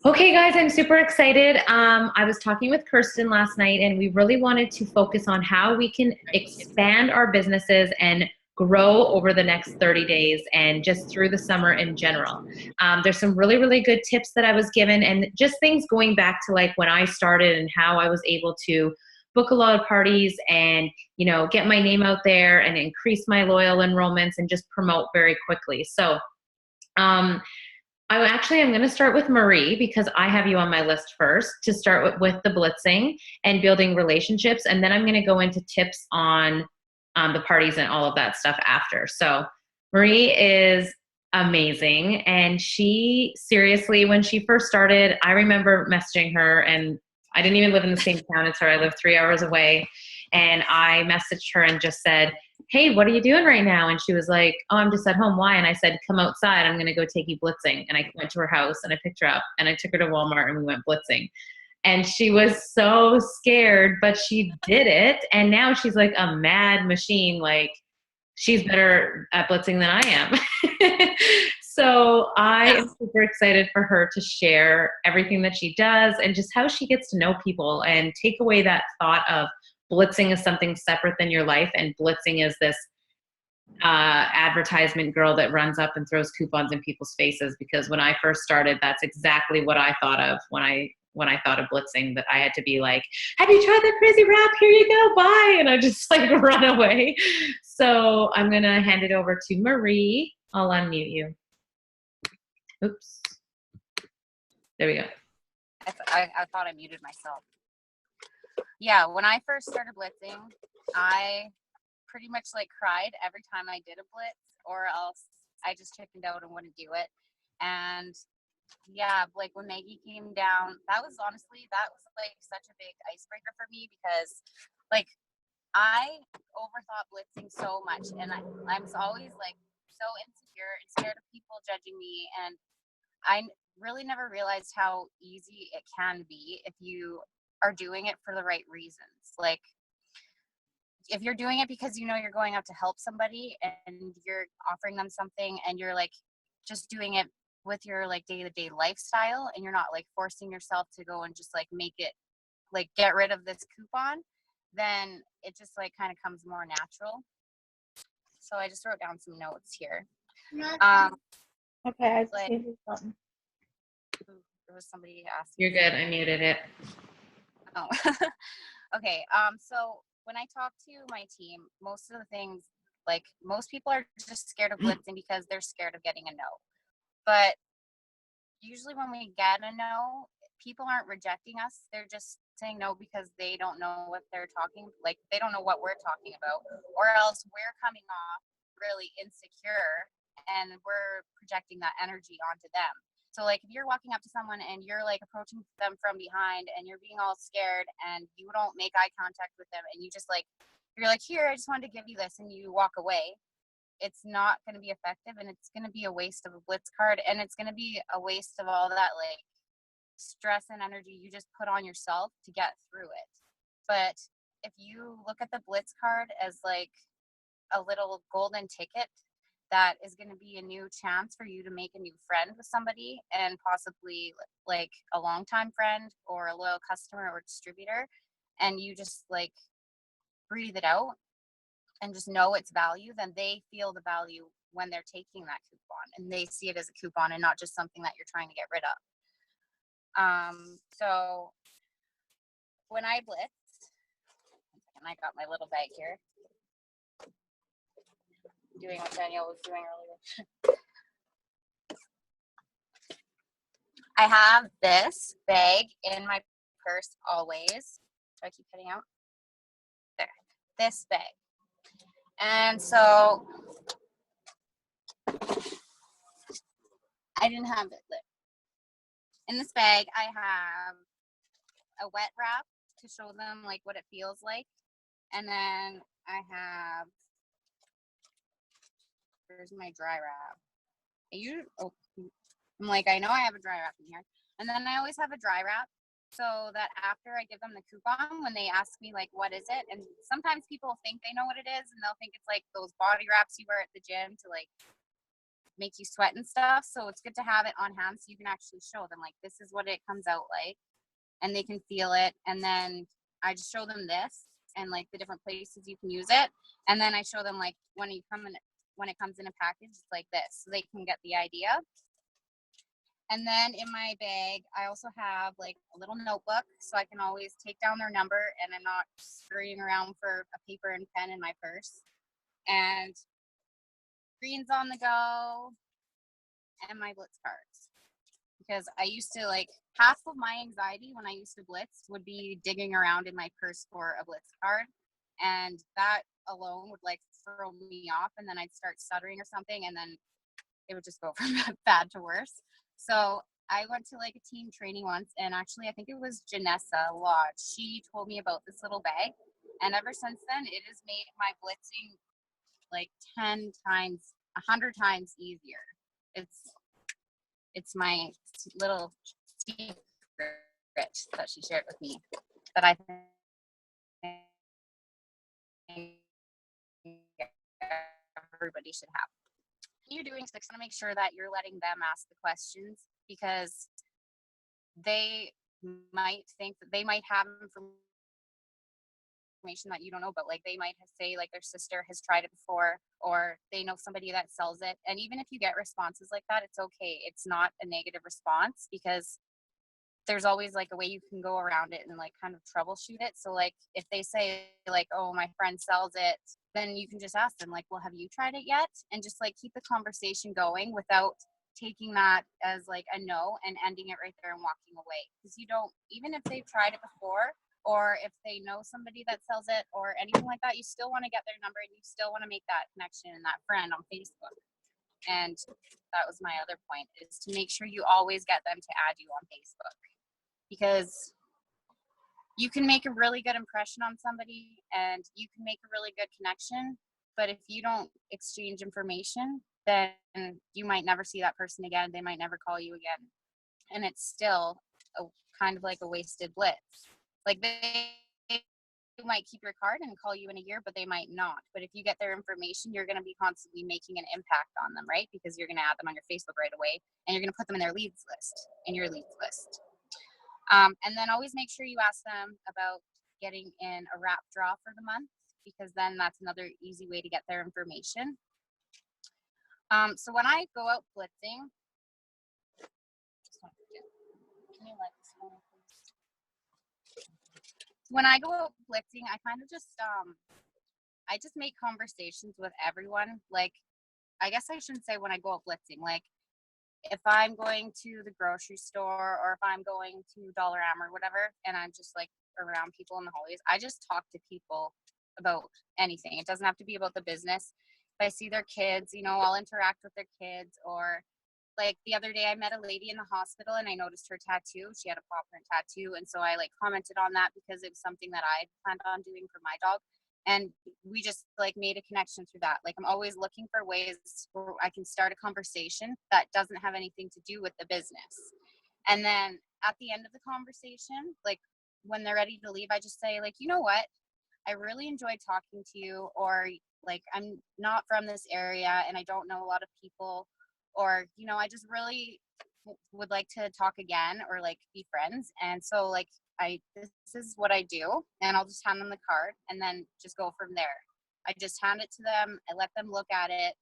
Okay, guys, I'm super excited. I was talking with Kirsten last night, and we really wanted to focus on how we can expand our businesses and grow over the next 30 days and just through the summer in general. There's some really, really good tips that I was given, and just things going back to like when I started and how I was able to book a lot of parties and get my name out there and increase my loyal enrollments and just promote very quickly. So um, I'm going to start with Marie because I have you on my list first to start with the blitzing and building relationships. And then I'm going to go into tips on the parties and all of that stuff after. So Marie is amazing. And she seriously, when she first started, I remember messaging her, and I didn't even live in the same town as her. I lived 3 hours away. And I messaged her and just said, hey, what are you doing right now? And she was like, oh, I'm just at home. Why? And I said, come outside. I'm going to go take you blitzing. And I went to her house and I picked her up and I took her to Walmart and we went blitzing. And she was so scared, but she did it. And now she's like a mad machine. Like, she's better at blitzing than I am. So I am super excited for her to share everything that she does and just how she gets to know people and take away that thought of blitzing is something separate than your life, and blitzing is this advertisement girl that runs up and throws coupons in people's faces. Because when I first started, that's exactly what I thought of when I thought of blitzing, that I had to be like, have you tried that crazy wrap? Here you go, bye. And I just like run away. So I'm going to hand it over to Marie. I'll unmute you. Oops. There we go. I thought I muted myself. Yeah, when I first started blitzing, I pretty much like cried every time I did a blitz, or else I just chickened out and wouldn't do it. And yeah, like when Maggie came down, that was like such a big icebreaker for me, because like I overthought blitzing so much, and I'm always like so insecure and scared of people judging me, and I really never realized how easy it can be if you are doing it for the right reasons. Like if you're doing it because you're going out to help somebody and you're offering them something, and you're like just doing it with your like day-to-day lifestyle, and you're not like forcing yourself to go and just like make it like get rid of this coupon, then it just like kind of comes more natural. So I just wrote down some notes here. Okay, I just like, muted something. there was somebody asking. You're good. I muted it. Oh. Okay. So when I talk to my team, most of the things, like most people are just scared of blitzing because they're scared of getting a no. But usually when we get a no, people aren't rejecting us. They're just saying no because they don't know what they're like they don't know what we're talking about, or else we're coming off really insecure and we're projecting that energy onto them. So like if you're walking up to someone and you're like approaching them from behind and you're being all scared and you don't make eye contact with them, and you just like, you're like, here, I just wanted to give you this, and you walk away, it's not going to be effective, and it's going to be a waste of a blitz card, and it's going to be a waste of all that like stress and energy you just put on yourself to get through it. But if you look at the blitz card as like a little golden ticket that is going to be a new chance for you to make a new friend with somebody, and possibly like a longtime friend or a loyal customer or distributor, and you just like breathe it out and just know its value, then they feel the value when they're taking that coupon, and they see it as a coupon and not just something that you're trying to get rid of. So when I blitzed, and I got my little bag here, doing what Danielle was doing earlier. I have this bag in my purse always. Do I keep cutting out? There, this bag. And so I didn't have it lit. In this bag, I have a wet wrap to show them like what it feels like. And then I have, here's my dry wrap. I'm like, I know I have a dry wrap in here. And then I always have a dry wrap so that after I give them the coupon, when they ask me like, what is it? And sometimes people think they know what it is, and they'll think it's like those body wraps you wear at the gym to like make you sweat and stuff. So it's good to have it on hand so you can actually show them like, this is what it comes out like, and they can feel it. And then I just show them this and like the different places you can use it. And then I show them like when it comes in a package, it's like this, so they can get the idea. And then in my bag, I also have like a little notebook so I can always take down their number and I'm not scurrying around for a paper and pen in my purse. And greens on the go and my blitz cards. Because I used to like, half of my anxiety when I used to blitz would be digging around in my purse for a blitz card. And that alone would like throw me off, and then I'd start stuttering or something, and then it would just go from bad to worse. So I went to like a team training once, and actually I think it was Janessa Lodge. She told me about this little bag, and ever since then it has made my blitzing like 10 times, 100 times easier. It's my little secret that she shared with me that I think everybody should have. You're doing six to make sure that you're letting them ask the questions, because they might think that they might have information that you don't know, but like they might say like their sister has tried it before, or they know somebody that sells it. And even if you get responses like that, it's okay. It's not a negative response, because there's always like a way you can go around it and like kind of troubleshoot it. So like if they say like, oh, my friend sells it, then you can just ask them like, well, have you tried it yet? And just like keep the conversation going without taking that as like a no and ending it right there and walking away. Because you don't, even if they've tried it before, or if they know somebody that sells it or anything like that, you still want to get their number and you still want to make that connection and that friend on Facebook. And that was my other point, is to make sure you always get them to add you on Facebook, because you can make a really good impression on somebody and you can make a really good connection, but if you don't exchange information, then you might never see that person again. They might never call you again, and it's still a kind of like a wasted blitz. Like they might keep your card and call you in a year, but they might not. But if you get their information, you're going to be constantly making an impact on them, right? Because you're going to add them on your Facebook right away, and you're going to put them in their leads list, in your leads list. And then always make sure you ask them about getting in a wrap draw for the month, because then that's another easy way to get their information. So when I go out blitzing, can you let this one, please? When I go out blitzing, I kind of just, I just make conversations with everyone. Like, I guess I shouldn't say when I go out blitzing, like, if I'm going to the grocery store or if I'm going to Dollarama or whatever, and I'm just like around people in the hallways, I just talk to people about anything. It doesn't have to be about the business. If I see their kids, you know, I'll interact with their kids. Or like the other day I met a lady in the hospital and I noticed her tattoo. She had a paw print tattoo. And so I like commented on that because it was something that I planned on doing for my dog. And we just like made a connection through that. Like I'm always looking for ways where I can start a conversation that doesn't have anything to do with the business. And then at the end of the conversation, like when they're ready to leave, I just say like, you know what? I really enjoyed talking to you, or like, I'm not from this area and I don't know a lot of people, or, you know, I just really would like to talk again or like be friends. And so like, this is what I do, and I'll just hand them the card and then just go from there. I just hand it to them. I let them look at it.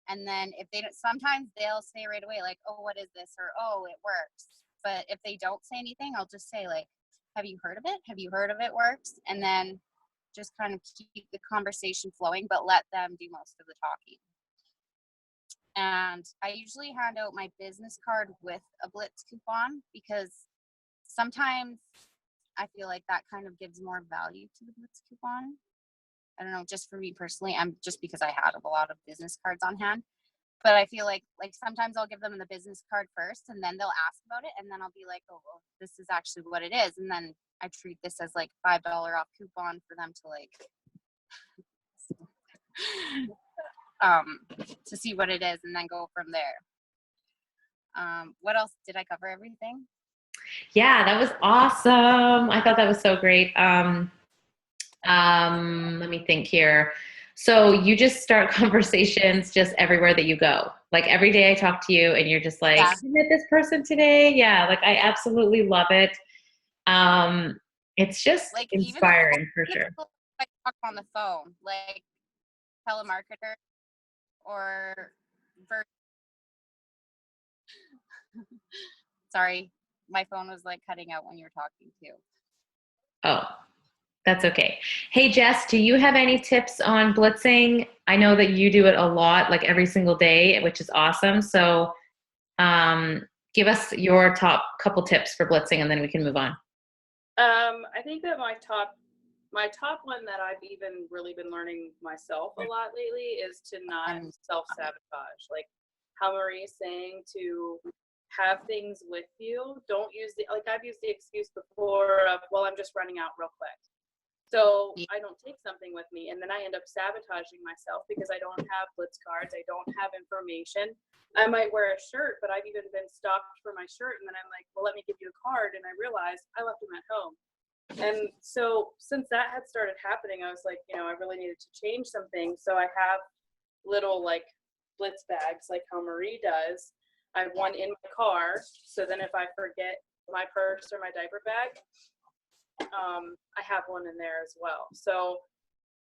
And then if they don't, sometimes they'll say right away, like, oh, what is this? Or, oh, it works. But if they don't say anything, I'll just say like, have you heard of it? Have you heard of it works? And then just kind of keep the conversation flowing, but let them do most of the talking. And I usually hand out my business card with a Blitz coupon, because sometimes I feel like that kind of gives more value to the Blitz coupon. I don't know, just for me personally, just because I had a lot of business cards on hand. But I feel like sometimes I'll give them the business card first and then they'll ask about it, and then I'll be like, oh, well, this is actually what it is. And then I treat this as like $5 off coupon for them to like to see what it is and then go from there. What else? Did I cover everything? Yeah, that was awesome. I thought that was so great. Let me think here. So you just start conversations just everywhere that you go. Like every day I talk to you and you're just like, Yeah. you met this person today? Yeah, like I absolutely love it. It's just Like inspiring for even sure. if I talk on the phone, like telemarketer or vir- sorry, my phone was like cutting out when you were talking too. Oh, that's okay. Hey, Jess, do you have any tips on blitzing? I know that you do it a lot, like every single day, which is awesome. So give us your top couple tips for blitzing and then we can move on. I think that my top one that I've even really been learning myself a lot lately is to not self-sabotage. Like how Marie's saying, to have things with you. Don't use I've used the excuse before of, well, I'm just running out real quick. So I don't take something with me, and then I end up sabotaging myself because I don't have blitz cards. I don't have information. I might wear a shirt, but I've even been stopped for my shirt, and then I'm like, well, let me give you a card, and I realized I left them at home. And so since that had started happening, I was like, I really needed to change something. So I have little like blitz bags, like how Marie does. I have one in my car, so then if I forget my purse or my diaper bag, I have one in there as well. So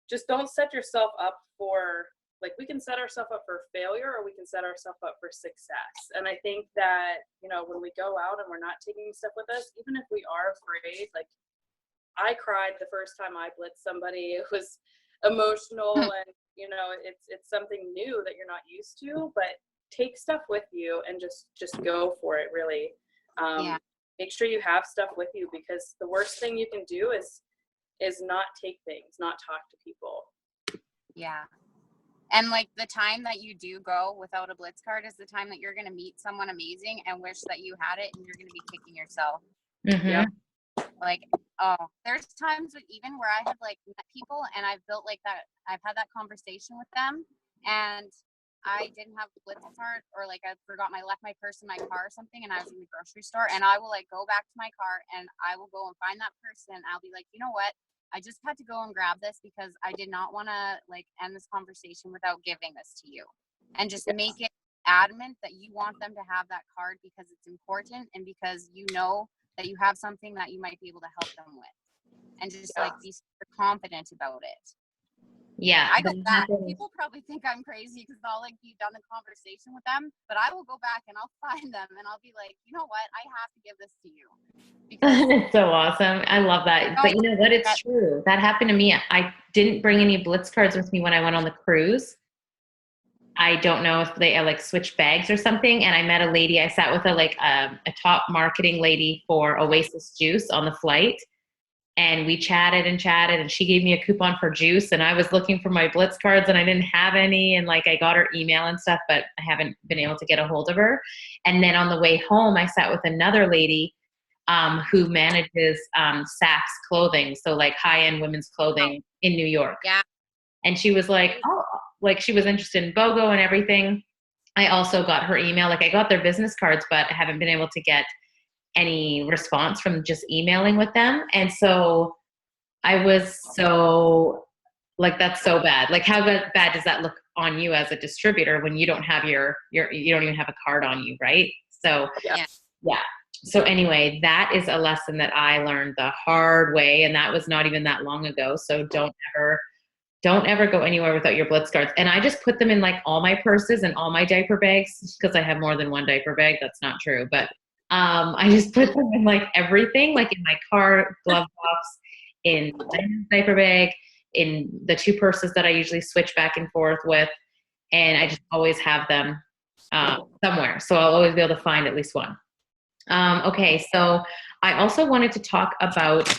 just don't set yourself up for, like, we can set ourselves up for failure or we can set ourselves up for success. And I think that, when we go out and we're not taking stuff with us, even if we are afraid, like I cried the first time I blitzed somebody. It was emotional and, it's something new that you're not used to, but take stuff with you and just go for it, really. Make sure you have stuff with you, because the worst thing you can do is not take things, not talk to people. Yeah. And like the time that you do go without a blitz card is the time that you're going to meet someone amazing and wish that you had it, and you're going to be kicking yourself. Mm-hmm. Yep. Like, there's times even where I have like met people and I've built like that, I've had that conversation with them and I didn't have a blitz card, or like I left my purse in my car or something, and I was in the grocery store, and I will like go back to my car and I will go and find that person. I'll be like, you know what? I just had to go and grab this because I did not want to like end this conversation without giving this to you, and just make it adamant that you want them to have that card because it's important and because you know that you have something that you might be able to help them with, and just like be super confident about it. Yeah. I go back. People probably think I'm crazy because I'll like be done the conversation with them, but I will go back and I'll find them and I'll be like, you know what? I have to give this to you. It's so awesome. I love that. But you know what? It's true. That happened to me. I didn't bring any blitz cards with me when I went on the cruise. I don't know if they like switched bags or something. And I met a lady. I sat with a top marketing lady for Oasis Juice on the flight. And we chatted and she gave me a coupon for juice, and I was looking for my blitz cards and I didn't have any, and like I got her email and stuff, but I haven't been able to get a hold of her. And then on the way home, I sat with another lady who manages Saks clothing, so like high-end women's clothing in New York. Yeah. And she was like, she was interested in BOGO and everything. I also got her email. Like I got their business cards, but I haven't been able to get any response from just emailing with them. And so I was so like, that's so bad. Like how bad does that look on you as a distributor when you don't have you don't even have a card on you, right? So yeah. So anyway, that is a lesson that I learned the hard way, and that was not even that long ago. So don't ever go anywhere without your blitz cards. And I just put them in like all my purses and all my diaper bags, because I have more than one diaper bag. That's not true, but I just put them in like everything, like in my car, glove box, in my diaper bag, in the two purses that I usually switch back and forth with. And I just always have them somewhere. So I'll always be able to find at least one. Okay, so I also wanted to talk about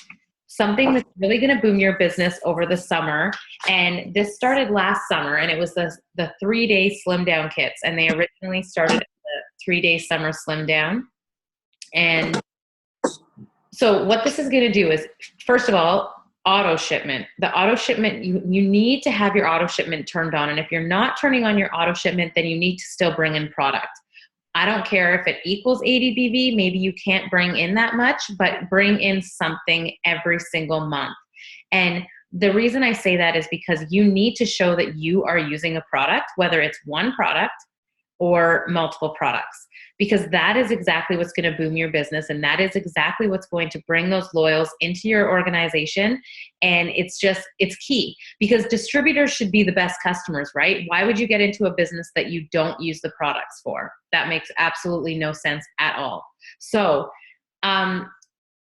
something that's really going to boom your business over the summer. And this started last summer, and it was the 3-day slim down kits. And they originally started the 3-day summer slim down. And so what this is going to do is, first of all, auto shipment. The auto shipment, you need to have your auto shipment turned on. And if you're not turning on your auto shipment, then you need to still bring in product. I don't care if it equals 80 BV, maybe you can't bring in that much, but bring in something every single month. And the reason I say that is because you need to show that you are using a product, whether it's one product or multiple products, because that is exactly what's going to boom your business. And that is exactly what's going to bring those loyals into your organization. And it's key, because distributors should be the best customers, right? Why would you get into a business that you don't use the products for? That makes absolutely no sense at all. So,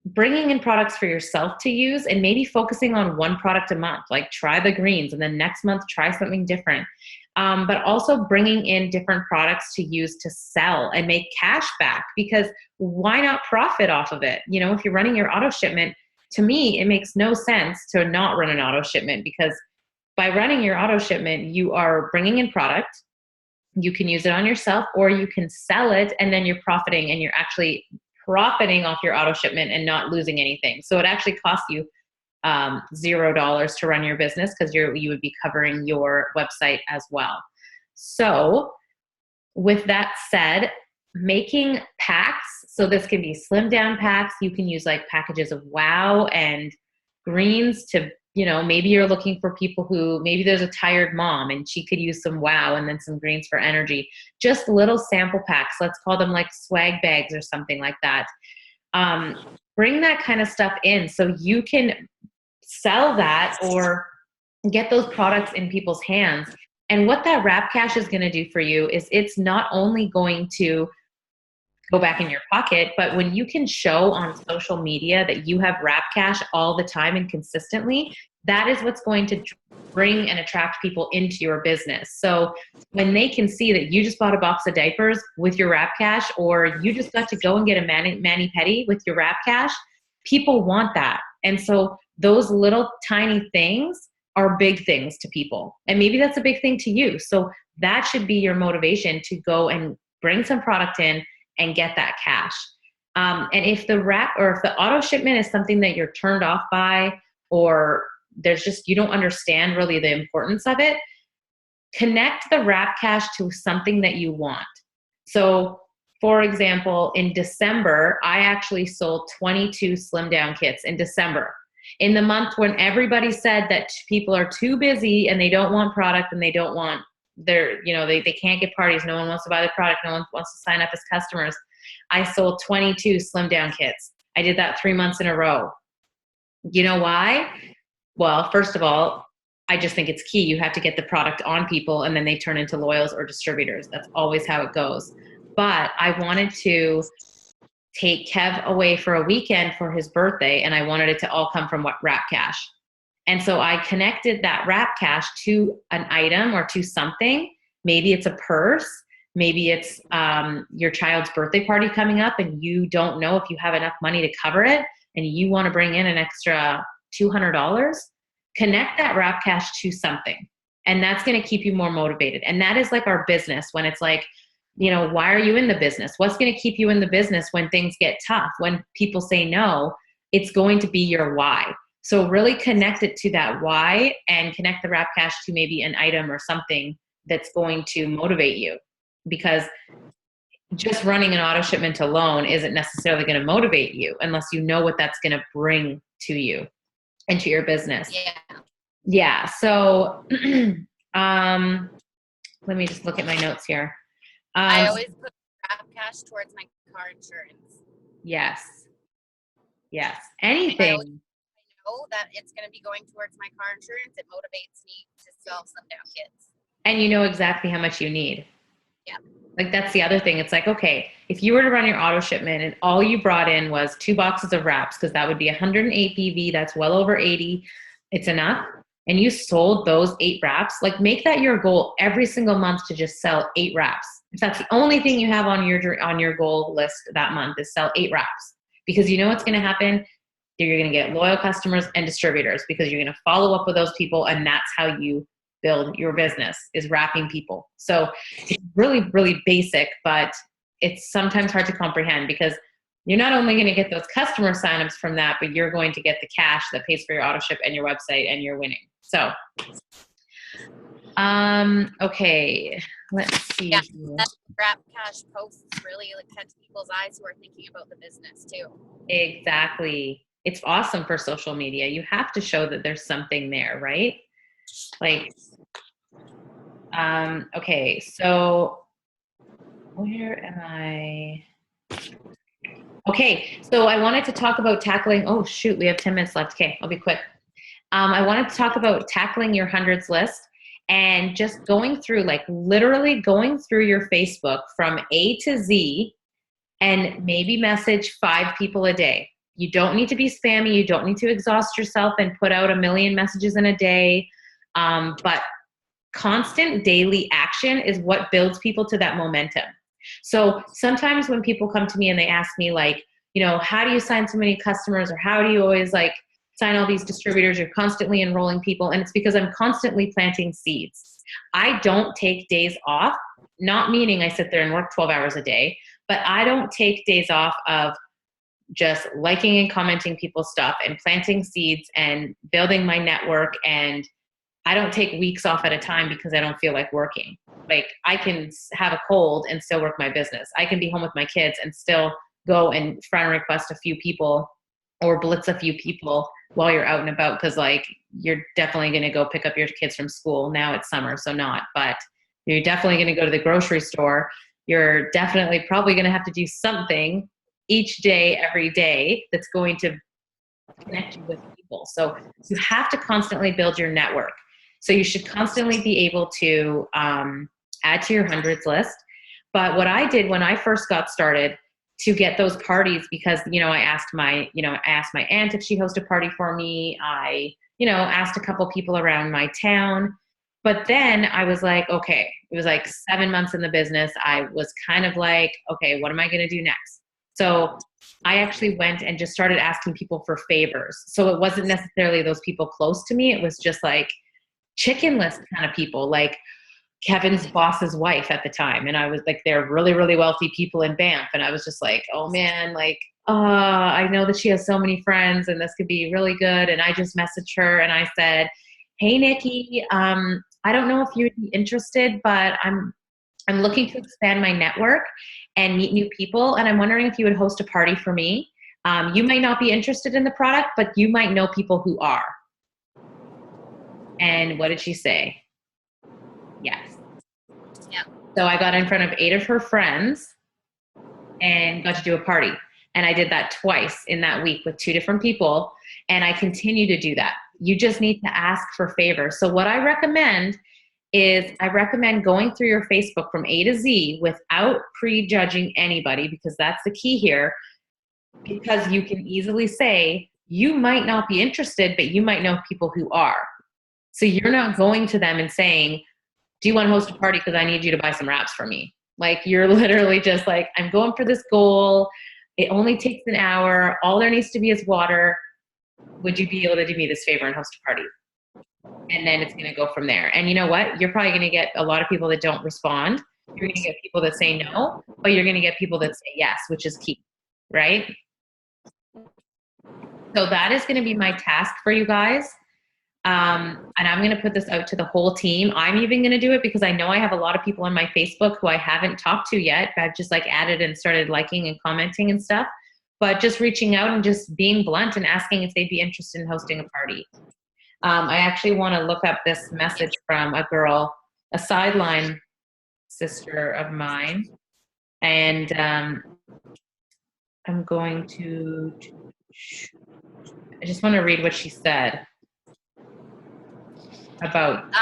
bringing in products for yourself to use, and maybe focusing on one product a month, like try the greens, and then next month try something different. But also bringing in different products to use to sell and make cash back, because why not profit off of it? You know, if you're running your auto shipment, to me, it makes no sense to not run an auto shipment, because by running your auto shipment, you are bringing in product. You can use it on yourself, or you can sell it, and then you're profiting, and you're actually profiting off your auto shipment and not losing anything. So it actually costs you $0 to run your business, because you would be covering your website as well. So with that said, making packs, so this can be slim down packs. You can use like packages of wow and greens to, you know, maybe you're looking for people who, maybe there's a tired mom and she could use some wow and then some greens for energy. Just little sample packs. Let's call them like swag bags or something like that. Bring that kind of stuff in so you can sell that or get those products in people's hands. And what that wrap cash is going to do for you is it's not only going to go back in your pocket, but when you can show on social media that you have wrap cash all the time and consistently, that is what's going to bring and attract people into your business. So when they can see that you just bought a box of diapers with your wrap cash, or you just got to go and get a mani-pedi with your wrap cash, people want that. And so those little tiny things are big things to people. And maybe that's a big thing to you. So that should be your motivation to go and bring some product in and get that cash. And if the auto shipment is something that you're turned off by, or you don't understand really the importance of it, connect the wrap cash to something that you want. So for example, in December, I actually sold 22 slim down kits in December. In the month when everybody said that people are too busy and they don't want product and they don't want they can't get parties. No one wants to buy the product. No one wants to sign up as customers. I sold 22 slim down kits. I did that 3 months in a row. You know why? Well, first of all, I just think it's key. You have to get the product on people and then they turn into loyals or distributors. That's always how it goes. But I wanted to take Kev away for a weekend for his birthday, and I wanted it to all come from wrap cash. And so I connected that wrap cash to an item or to something. Maybe it's a purse. Maybe it's your child's birthday party coming up and you don't know if you have enough money to cover it and you want to bring in an extra $200. Connect that wrap cash to something. And that's going to keep you more motivated. And that is like our business, when it's like, you know, why are you in the business? What's going to keep you in the business when things get tough? When people say no, it's going to be your why. So really connect it to that why and connect the wrap cash to maybe an item or something that's going to motivate you. Because just running an auto shipment alone isn't necessarily going to motivate you unless you know what that's going to bring to you and to your business. Yeah. So let me just look at my notes here. I always put wrap cash towards my car insurance. Yes. Anything. I know that it's going to be going towards my car insurance. It motivates me to sell some down kits. And you know exactly how much you need. Yeah. Like that's the other thing. It's like, okay, if you were to run your auto shipment and all you brought in was 2 boxes of wraps, because that would be 108 BV, that's well over 80. It's enough. And you sold those 8 wraps, like make that your goal every single month to just sell 8 wraps. If that's the only thing you have on your goal list that month is sell 8 wraps, because you know what's going to happen. You're going to get loyal customers and distributors because you're going to follow up with those people. And that's how you build your business, is wrapping people. So it's really, really basic, but it's sometimes hard to comprehend because you're not only going to get those customer signups from that, but you're going to get the cash that pays for your auto ship and your website, and you're winning. So, okay, let's see. Yeah, that wrap cash posts really like catch people's eyes who are thinking about the business too. Exactly. it's awesome for social media. You have to show that there's something there, right? Like, okay, so where am I? Okay, so I wanted to talk about tackling, oh shoot, we have 10 minutes left. Okay, I'll be quick. I wanted to talk about tackling your hundreds list and just going through, like literally going through your Facebook from A to Z and maybe message 5 people a day. You don't need to be spammy. You don't need to exhaust yourself and put out a million messages in a day. But constant daily action is what builds people to that momentum. So sometimes when people come to me and they ask me like, you know, how do you sign so many customers, or how do you always like sign all these distributors? You're constantly enrolling people. And it's because I'm constantly planting seeds. I don't take days off, not meaning I sit there and work 12 hours a day, but I don't take days off of just liking and commenting people's stuff and planting seeds and building my network. And I don't take weeks off at a time because I don't feel like working. Like I can have a cold and still work my business. I can be home with my kids and still go and friend request a few people or blitz a few people while you're out and about. Cause like, you're definitely going to go pick up your kids from school. Now it's summer, so not, but you're definitely going to go to the grocery store. You're definitely probably going to have to do something each day, every day, that's going to connect you with people. So you have to constantly build your network. So you should constantly be able to add to your hundreds list. But what I did when I first got started to get those parties, because, you know, I asked my aunt if she hosted a party for me. I, you know, asked a couple people around my town. But then I was like, okay, it was like 7 months in the business. I was kind of like, okay, what am I going to do next? So I actually went and just started asking people for favors. So it wasn't necessarily those people close to me. It was just like chicken list kind of people, like Kevin's boss's wife at the time. And I was like, they're really, really wealthy people in Banff. And I was just like, oh man, like, I know that she has so many friends and this could be really good. And I just messaged her and I said, hey, Nikki, I don't know if you'd be interested, but I'm looking to expand my network and meet new people. And I'm wondering if you would host a party for me. You might not be interested in the product, but you might know people who are. And what did she say? Yes. Yeah. So I got in front of 8 of her friends and got to do a party. And I did that twice in that week with 2 different people. And I continue to do that. You just need to ask for favors. So what I recommend is I recommend going through your Facebook from A to Z without prejudging anybody, because that's the key here. Because you can easily say, you might not be interested, but you might know people who are. So you're not going to them and saying, do you want to host a party because I need you to buy some wraps for me? Like, you're literally just like, I'm going for this goal. It only takes an hour. All there needs to be is water. Would you be able to do me this favor and host a party? And then it's going to go from there. And you know what? You're probably going to get a lot of people that don't respond. You're going to get people that say no, but you're going to get people that say yes, which is key, right? So that is going to be my task for you guys. And I'm going to put this out to the whole team. I'm even going to do it because I know I have a lot of people on my Facebook who I haven't talked to yet. I've just like added and started liking and commenting and stuff, but just reaching out and just being blunt and asking if they'd be interested in hosting a party. I actually want to look up this message from a girl, a sideline sister of mine. And I'm going to, I just want to read what she said about.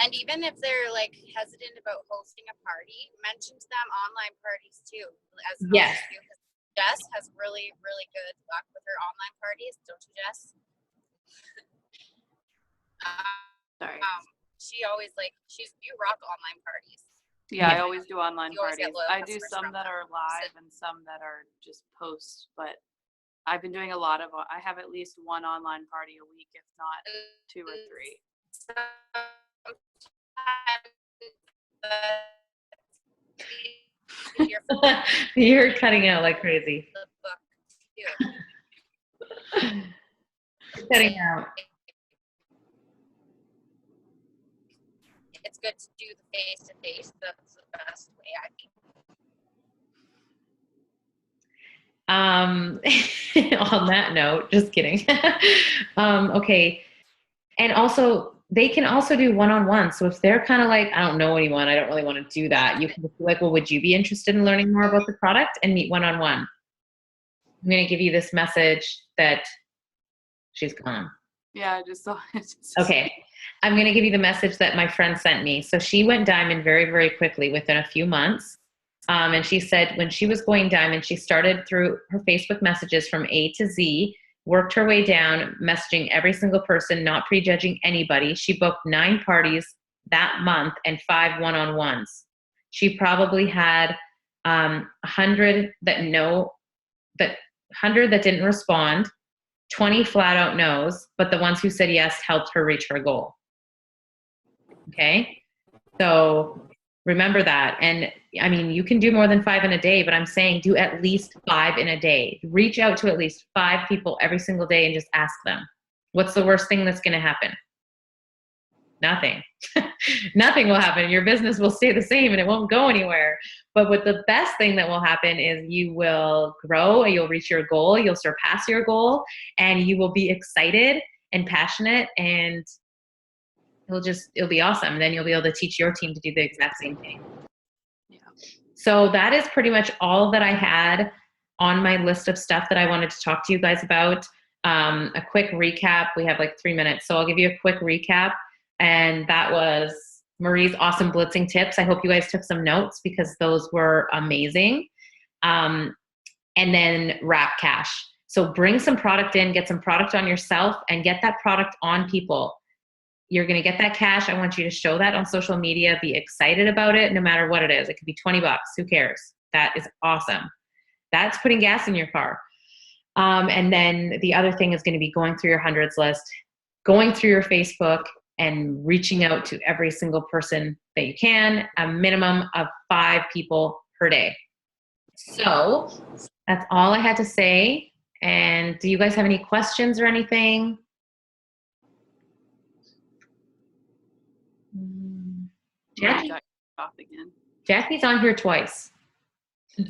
And even if they're like hesitant about hosting a party, mention to them online parties too, as an Yes. option too, 'cause Jess has really, really good luck with her online parties, don't you, Jess? Sorry. She always you rock online parties. Yeah, I always do online You always get parties. loyal I do customers some from that them. are live and some that are just posts, but I've been doing a lot of, I have at least one online party a week, if not 2 or 3. You're cutting out like crazy. You're cutting out. It's good to do the face-to-face. That's the best way, I think. On that note, just kidding. Okay. And also, they can also do one-on-one. So if they're kind of like, I don't know anyone, I don't really want to do that, you can just be like, well, would you be interested in learning more about the product, and meet one-on-one? I'm going to give you this message that she's gone. Yeah, I just saw it. Okay. I'm going to give you the message that my friend sent me. So she went diamond very, very quickly within a few months. And she said when she was going diamond, she started through her Facebook messages from A to Z, worked her way down, messaging every single person, not prejudging anybody. She booked 9 parties that month and 5 one-on-ones. She probably had 100 that didn't respond, 20 flat out no's, but the ones who said yes helped her reach her goal. Okay. So remember that. And I mean, you can do more than 5 in a day, but I'm saying do at least 5 in a day. Reach out to at least 5 people every single day and just ask them, what's the worst thing that's going to happen? Nothing. Nothing will happen. Your business will stay the same and it won't go anywhere. But what the best thing that will happen is you will grow and you'll reach your goal. You'll surpass your goal and you will be excited and passionate, and it'll be awesome. And then you'll be able to teach your team to do the exact same thing. Yeah. So that is pretty much all that I had on my list of stuff that I wanted to talk to you guys about. A quick recap. We have like 3 minutes. So I'll give you a quick recap. And that was Marie's awesome blitzing tips. I hope you guys took some notes because those were amazing. And then wrap cash. So bring some product in, get some product on yourself, and get that product on people. You're going to get that cash. I want you to show that on social media. Be excited about it no matter what it is. It could be $20. Who cares? That is awesome. That's putting gas in your car. And then the other thing is going to be going through your hundreds list, going through your Facebook, and reaching out to every single person that you can, a minimum of 5 people per day. So that's all I had to say. And do you guys have any questions or anything? Jackie? Got off again. Jackie's on here twice.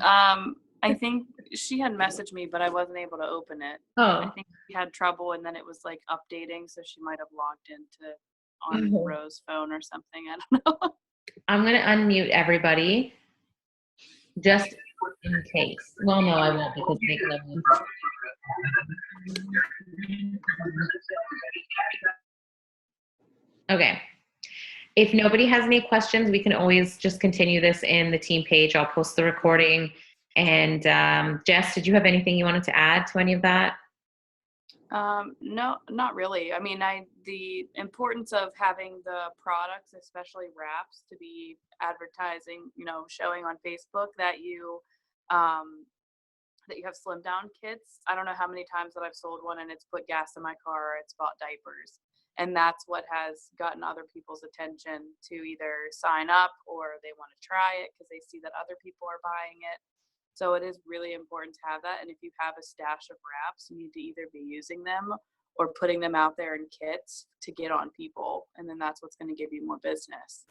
I think she had messaged me, but I wasn't able to open it. Oh. I think she had trouble, and then it was like updating, so she might have logged into on Rose's phone or something. I don't know. I'm going to unmute everybody just in case. Well, no, I won't because they can. Okay. If nobody has any questions, we can always just continue this in the team page. I'll post the recording. And Jess, did you have anything you wanted to add to any of that? No, not really. I mean, the importance of having the products, especially wraps, to be advertising, showing on Facebook that you have slim down kits. I don't know how many times that I've sold one and it's put gas in my car or it's bought diapers. And that's what has gotten other people's attention to either sign up or they want to try it because they see that other people are buying it. So it is really important to have that. And if you have a stash of wraps, you need to either be using them or putting them out there in kits to get on people. And then that's what's going to give you more business.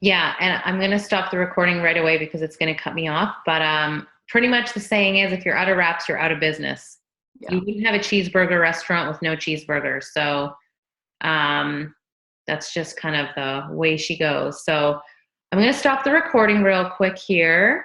Yeah. And I'm going to stop the recording right away because it's going to cut me off. But pretty much the saying is if you're out of wraps, you're out of business. Yeah. You wouldn't have a cheeseburger restaurant with no cheeseburgers. So that's just kind of the way she goes. So I'm going to stop the recording real quick here.